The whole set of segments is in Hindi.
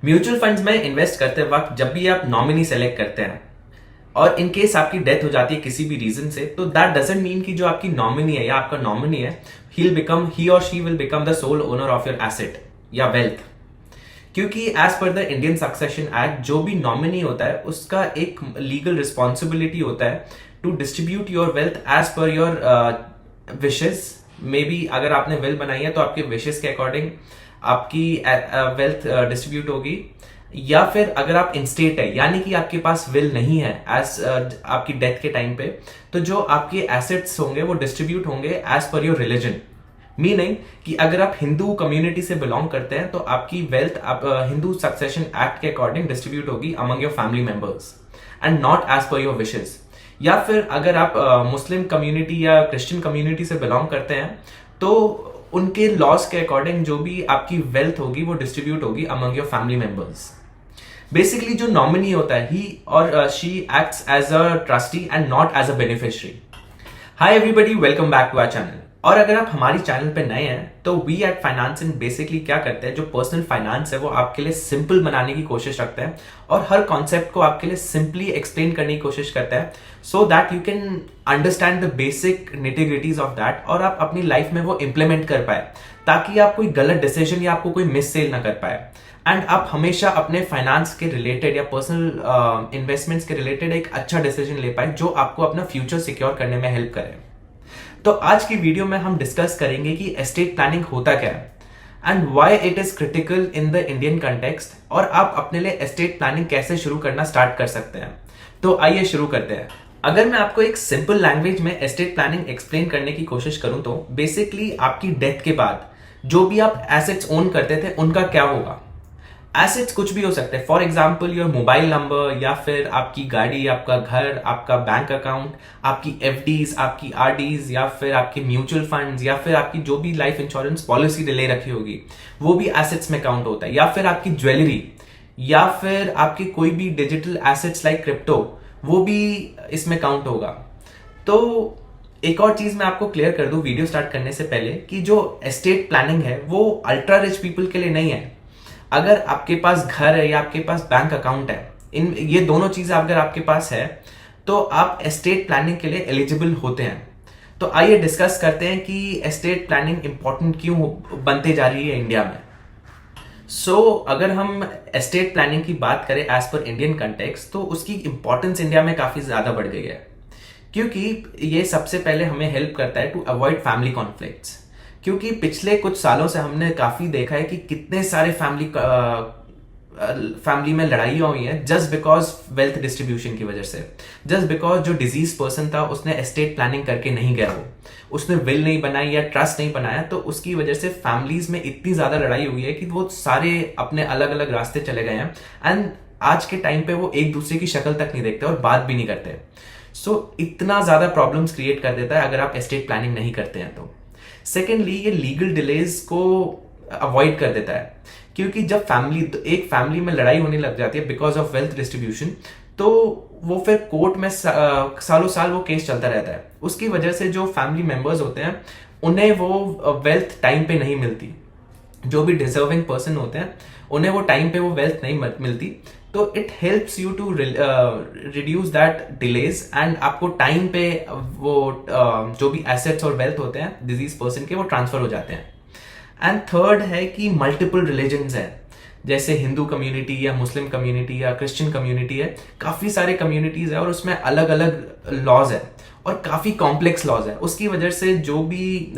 म्यूचुअल फंड्स में इन्वेस्ट करते वक्त जब भी आप नॉमिनी सेलेक्ट करते हैं और इन केस आपकी डेथ हो जाती है किसी भी रीजन से, तो दैट डजंट मीन कि जो आपकी नॉमिनी है या आपका नॉमिनी है ही और she will become the sole owner of your asset या वेल्थ। क्योंकि as per the Indian succession act जो भी नॉमिनी होता है उसका एक लीगल रिस्पॉन्सिबिलिटी होता है to distribute your wealth as per your wishes. Maybe अगर आपने विल बनाई है तो आपके विशेस के अकॉर्डिंग आपकी वेल्थ डिस्ट्रीब्यूट होगी, या फिर अगर आप इंस्टेट है यानी कि आपके पास विल नहीं है एज आपकी डेथ के टाइम पे, तो जो आपके एसेट्स होंगे वो डिस्ट्रीब्यूट होंगे as per your religion. Meaning कि अगर आप हिंदू कम्युनिटी से बिलोंग करते हैं तो आपकी वेल्थ आप हिंदू सक्सेशन एक्ट के अकॉर्डिंग डिस्ट्रीब्यूट होगी among your family members and not as per your wishes. या फिर अगर आप मुस्लिम कम्युनिटी या क्रिश्चियन कम्युनिटी से बिलोंग करते हैं तो उनके लॉज के अकॉर्डिंग जो भी आपकी वेल्थ होगी वो डिस्ट्रीब्यूट होगी among your family members. Basically जो नॉमिनी होता है ही और she acts as a trustee and not as a beneficiary. Hi everybody, welcome back to our channel. और अगर आप हमारी चैनल पे नए हैं तो we at finance in basically क्या करते हैं, जो पर्सनल फाइनेंस है वो आपके लिए सिंपल बनाने की कोशिश रखते हैं और हर कॉन्सेप्ट को आपके लिए सिंपली एक्सप्लेन करने की कोशिश करते हैं so that you can understand the basic nitty-gritties of that और आप अपनी लाइफ में वो इंप्लीमेंट कर पाए, ताकि आप कोई गलत डिसीजन या आपको कोई मिस सेल ना कर पाए एंड आप हमेशा अपने फाइनेंस के रिलेटेड या पर्सनल इन्वेस्टमेंट्स के रिलेटेड एक अच्छा डिसीजन ले पाए जो आपको अपना फ्यूचर सिक्योर करने में हेल्प करे। तो आज की वीडियो में हम डिस्कस करेंगे कि एस्टेट प्लानिंग होता क्या है and why it is critical in the Indian context, और आप अपने लिए एस्टेट प्लानिंग कैसे शुरू करना स्टार्ट कर सकते हैं। तो आइए शुरू करते हैं। अगर मैं आपको एक सिंपल लैंग्वेज में एस्टेट प्लानिंग एक्सप्लेन करने की कोशिश करूं तो बेसिकली आपकी डेथ के बाद जो भी आप एसेट्स ओन करते थे उनका क्या होगा। एसेट्स कुछ भी हो सकते हैं, for example your mobile number, या फिर आपकी गाड़ी, आपका घर, आपका बैंक अकाउंट, आपकी एफडीज, आपकी आरडीज, या फिर आपके म्यूचुअल फंड्स, या फिर आपकी जो भी लाइफ इंश्योरेंस पॉलिसी ले रखी होगी वो भी एसेट्स में काउंट होता है, या फिर आपकी ज्वेलरी, या फिर आपके कोई भी डिजिटल एसेट्स लाइक क्रिप्टो, वो भी इसमें काउंट होगा। तो एक और चीज मैं आपको क्लियर कर दूं वीडियो स्टार्ट करने से पहले कि जो एस्टेट प्लानिंग है वो अल्ट्रा रिच पीपल के लिए नहीं है। अगर आपके पास घर है या आपके पास बैंक अकाउंट है, इन ये दोनों चीजें अगर आपके पास है तो आप एस्टेट प्लानिंग के लिए एलिजिबल होते हैं। तो आइए डिस्कस करते हैं कि एस्टेट प्लानिंग इंपॉर्टेंट क्यों बनते जा रही है इंडिया में। अगर हम एस्टेट प्लानिंग की बात करें एज पर इंडियन कंटेक्स्ट, तो उसकी इंपॉर्टेंस इंडिया में काफी ज्यादा बढ़ गई है, क्योंकि ये सबसे पहले हमें हेल्प करता है टू अवॉइड फैमिली कॉन्फ्लिक्ट्स। क्योंकि पिछले कुछ सालों से हमने काफी देखा है कि कितने सारे फैमिली में लड़ाइयाँ हुई हैं जस्ट बिकॉज वेल्थ डिस्ट्रीब्यूशन की वजह से, जस्ट बिकॉज जो डिजीज पर्सन था उसने एस्टेट प्लानिंग करके नहीं गया, उसने विल नहीं बनाई या ट्रस्ट नहीं बनाया, तो उसकी वजह से फैमिलीज में इतनी ज्यादा लड़ाई हुई है कि वो सारे अपने अलग अलग रास्ते चले गए हैं एंड आज के टाइम पे वो एक दूसरे की शक्ल तक नहीं देखते और बात भी नहीं करते। इतना ज्यादा प्रॉब्लम्स क्रिएट कर देता है अगर आप एस्टेट प्लानिंग नहीं करते हैं तो। सेकेंडली, ये लीगल डिलेज को अवॉइड कर देता है, क्योंकि जब एक फैमिली में लड़ाई होने लग जाती है बिकॉज ऑफ वेल्थ डिस्ट्रीब्यूशन, तो वो फिर कोर्ट में सालों साल वो केस चलता रहता है। उसकी वजह से जो फैमिली मेंबर्स होते हैं उन्हें वो वेल्थ टाइम पे नहीं मिलती, जो भी डिजर्विंग पर्सन होते हैं उन्हें वो टाइम पे वो वेल्थ नहीं मिलती। तो it helps you to reduce that delays and आपको टाइम पे वो जो भी एसेट्स और वेल्थ होते हैं डिजीज पर्सन के वो ट्रांसफर हो जाते हैं। एंड थर्ड है कि मल्टीपल रिलीजन्स हैं, जैसे हिंदू कम्युनिटी या मुस्लिम कम्युनिटी या क्रिश्चियन कम्युनिटी है, काफी सारे कम्युनिटीज है और उसमें अलग अलग लॉज है और काफी कॉम्प्लेक्स लॉज है। उसकी वजह से जो भी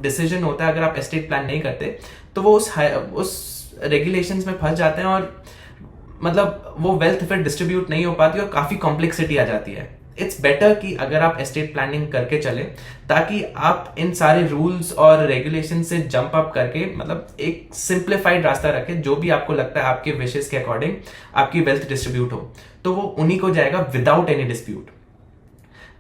डिसीजन होता है अगर आप एस्टेट प्लान नहीं करते तो वो उस रेगुलेशंस में फंस जाते हैं और मतलब वो वेल्थ फिर डिस्ट्रीब्यूट नहीं हो पाती और काफी कॉम्प्लेक्सिटी आ जाती है। इट्स बेटर कि अगर आप एस्टेट प्लानिंग करके चले, ताकि आप इन सारे रूल्स और रेगुलेशन से जंप अप करके मतलब एक सिंप्लीफाइड रास्ता रखें, जो भी आपको लगता है आपके विशेस के अकॉर्डिंग आपकी वेल्थ डिस्ट्रीब्यूट हो तो वो उन्हीं को जाएगा without any dispute.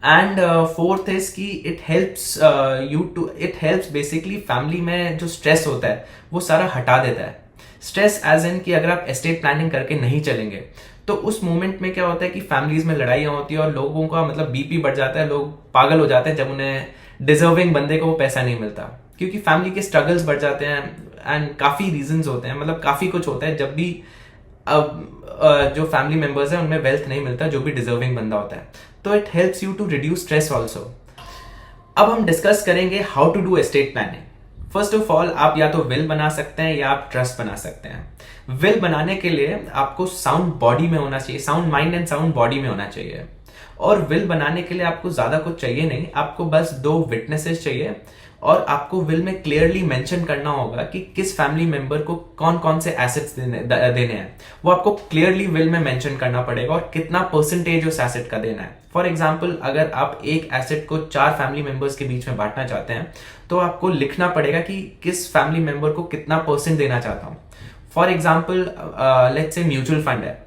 And fourth is कि इट हेल्प्स बेसिकली फैमिली में जो स्ट्रेस होता है वो सारा हटा देता है। स्ट्रेस एज इन कि अगर आप एस्टेट प्लानिंग करके नहीं चलेंगे तो उस मोमेंट में क्या होता है कि फैमिलीज में लड़ाइयाँ होती है और लोगों का मतलब बीपी बढ़ जाता है, लोग पागल हो जाते हैं जब उन्हें डिजर्विंग बंदे को वो पैसा नहीं मिलता, क्योंकि फैमिली के स्ट्रगल्स बढ़ जाते हैं एंड काफी रीजंस होते हैं, मतलब काफी कुछ होता है जब भी जो फैमिली मेंबर्स हैं उनमें वेल्थ नहीं मिलता, जो भी डिजर्विंग बंदा होता है। तो it helps you to reduce stress also. अब हम डिस्कस करेंगे how to do estate planning. First of all, आप या तो विल बना सकते हैं या आप ट्रस्ट बना सकते हैं। विल बनाने के लिए आपको साउंड बॉडी में होना चाहिए, sound mind and sound body में होना चाहिए। और विल बनाने के लिए आपको ज्यादा कुछ चाहिए नहीं, आपको बस 2 विटनेसेस चाहिए, और आपको विल में क्लियरली मेंशन करना होगा कि किस फैमिली मेंबर को कौन कौन से एसेट्स देने हैं। वो आपको क्लियरली विल में मेंशन करना पड़ेगा, और कितना परसेंटेज उस एसेट का देना है। फॉर एग्जाम्पल, अगर आप एक एसेट को 4 फैमिली मेंबर्स के बीच में बांटना चाहते हैं, तो आपको लिखना पड़ेगा कि किस फैमिली मेंबर को कितना परसेंट देना चाहता हूं। For example, let's say mutual fund है,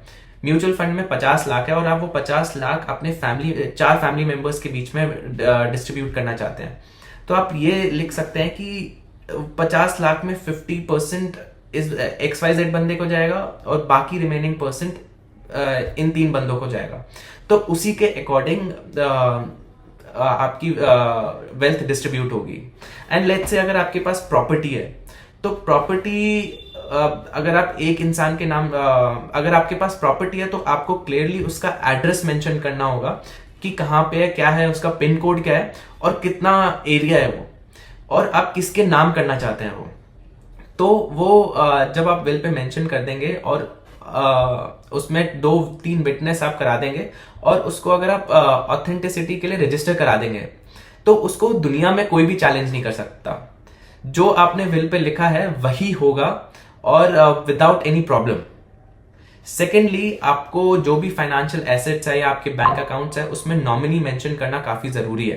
म्यूचुअल फंड में 50 लाख है, और आप वो 50 लाख अपने 4 फैमिली मेंबर्स के बीच में डिस्ट्रीब्यूट करना चाहते हैं। तो आप ये लिख सकते हैं कि 50 लाख में 50% इस XYZ बंदे को जाएगा, और बाकी रिमेनिंग परसेंट इन 3 बंदों को जाएगा। तो उसी के अकॉर्डिंग आपकी वेल्थ डिस्ट्रीब्यूट होगी। एंड लेट्स से अगर आपके पास प्रॉपर्टी है, तो प्रॉपर्टी अगर आप एक इंसान के नाम अगर आपके पास प्रॉपर्टी है, तो आपको क्लियरली उसका एड्रेस मेंशन करना होगा कि कहाँ पे है, क्या है, उसका पिन कोड क्या है, और कितना एरिया है वो, और आप किसके नाम करना चाहते हैं वो। तो वो जब आप विल पे मेंशन कर देंगे, और उसमें 2-3 विटनेस आप करा देंगे, और उसको अगर आप ऑथेंटिसिटी के लिए रजिस्टर करा देंगे, तो उसको दुनिया में कोई भी चैलेंज नहीं कर सकता। जो आपने विल पे लिखा है वही होगा, और विदाउट एनी प्रॉब्लम। सेकेंडली, आपको जो भी फाइनेंशियल एसेट्स है या आपके बैंक अकाउंट्स है, उसमें नॉमिनी मेंशन करना काफी जरूरी है,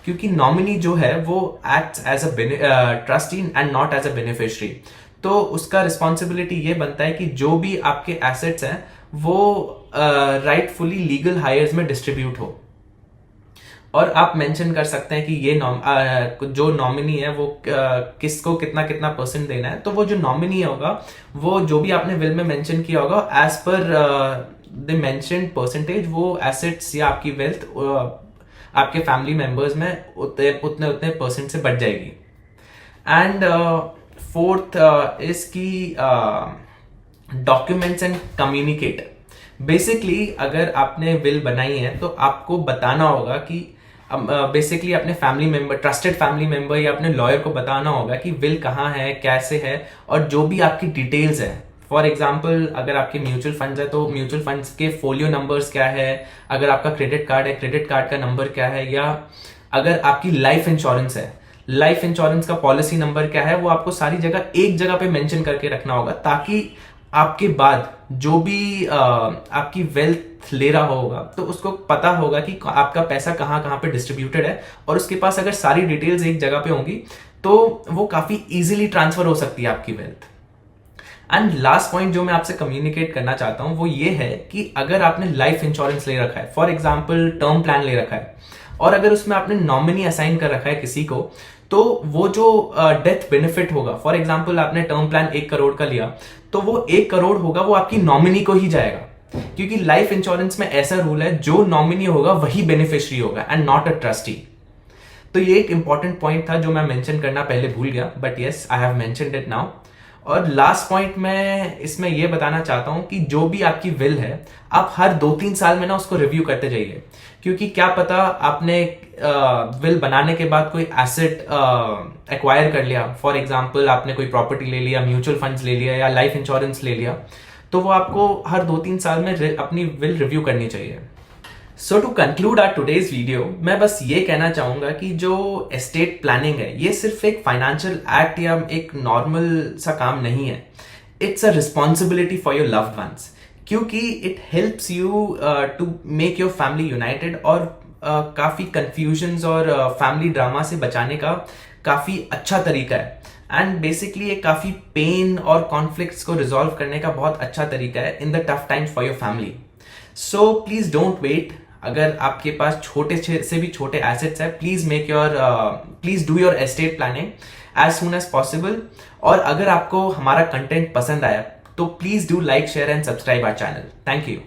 क्योंकि नॉमिनी जो है वो acts as a trustee and not as a beneficiary. तो उसका रिस्पॉन्सिबिलिटी ये बनता है कि जो भी आपके एसेट्स हैं वो राइटफुली लीगल हायर्स में डिस्ट्रीब्यूट हो। और आप मेंशन कर सकते हैं कि ये जो नॉमिनी है वो किसको कितना कितना परसेंट देना है। तो वो जो नॉमिनी होगा, वो जो भी आपने विल में मेंशन किया होगा, as per the mentioned percentage, वो एसेट्स या आपकी वेल्थ आपके फैमिली मेंबर्स में उतने उतने परसेंट से बढ़ जाएगी। एंड फोर्थ इज की डॉक्यूमेंट्स एंड कम्युनिकेट। बेसिकली अगर आपने विल बनाई है, तो आपको बताना होगा कि बेसिकली अपने family member, trusted family member या अपने लॉयर को बताना होगा कि विल कहाँ है, कैसे है, और जो भी आपकी डिटेल्स है। फॉर एग्जाम्पल, अगर आपके म्यूचुअल फंड्स है, तो म्यूचुअल फंड्स के फोलियो नंबर्स क्या है, अगर आपका क्रेडिट कार्ड है, क्रेडिट कार्ड का नंबर क्या है, या अगर आपकी लाइफ इंश्योरेंस है, लाइफ इंश्योरेंस का पॉलिसी नंबर क्या है, वो आपको सारी जगह एक जगह पे मेंशन करके रखना होगा, ताकि आपके बाद जो भी आपकी वेल्थ ले रहा होगा, तो उसको पता होगा कि आपका पैसा कहाँ कहाँ पे डिस्ट्रीब्यूटेड है, और उसके पास अगर सारी डिटेल्स एक जगह पे होंगी, तो वो काफी इजीली ट्रांसफर हो सकती है आपकी वेल्थ। एंड लास्ट पॉइंट जो मैं आपसे कम्युनिकेट करना चाहता हूं, वो ये है कि अगर आपने लाइफ इंश्योरेंस ले रखा है, फॉर एग्जाम्पल टर्म प्लान ले रखा है, और अगर उसमें आपने नॉमिनी असाइन कर रखा है किसी को, तो वो जो डेथ बेनिफिट होगा, फॉर एग्जाम्पल आपने टर्म प्लान 1 करोड़ का लिया, तो वो 1 करोड़ होगा वो आपकी नॉमिनी को ही जाएगा, क्योंकि लाइफ इंश्योरेंस में ऐसा रूल है, जो नॉमिनी होगा वही बेनिफिशियरी होगा एंड नॉट अ ट्रस्टी। तो ये एक इंपॉर्टेंट पॉइंट था जो मैं मेंशन करना पहले भूल गया, but yes, I have mentioned it now. और लास्ट पॉइंट मैं इसमें ये बताना चाहता हूं कि जो भी आपकी विल है, आप हर 2-3 साल में ना उसको रिव्यू करते जाइए, क्योंकि क्या पता आपने विल बनाने के बाद कोई एसेट एक्वायर कर लिया, फॉर एग्जांपल आपने कोई प्रॉपर्टी ले लिया, म्यूचुअल फंड्स ले लिया, या लाइफ इंश्योरेंस ले लिया, तो वो आपको हर 2-3 साल में अपनी विल रिव्यू करनी चाहिए। So to conclude our today's video, मैं बस ये कहना चाहूंगा कि जो एस्टेट प्लानिंग है, ये सिर्फ एक फाइनेंशियल एक्ट या एक नॉर्मल सा काम नहीं है, it's a responsibility for your loved ones, क्योंकि it helps you to make your family united, और काफी कंफ्यूजन्स और फैमिली ड्रामा से बचाने का काफी अच्छा तरीका है। एंड बेसिकली ये काफी पेन और कॉन्फ्लिक्ट्स को रिजॉल्व करने का बहुत अच्छा तरीका है in the tough times for your family. So please don't wait. अगर आपके पास छोटे से भी छोटे एसेट्स है, please do your estate planning as soon as possible. और अगर आपको हमारा कंटेंट पसंद आया, तो please do like, share and subscribe our channel. Thank you.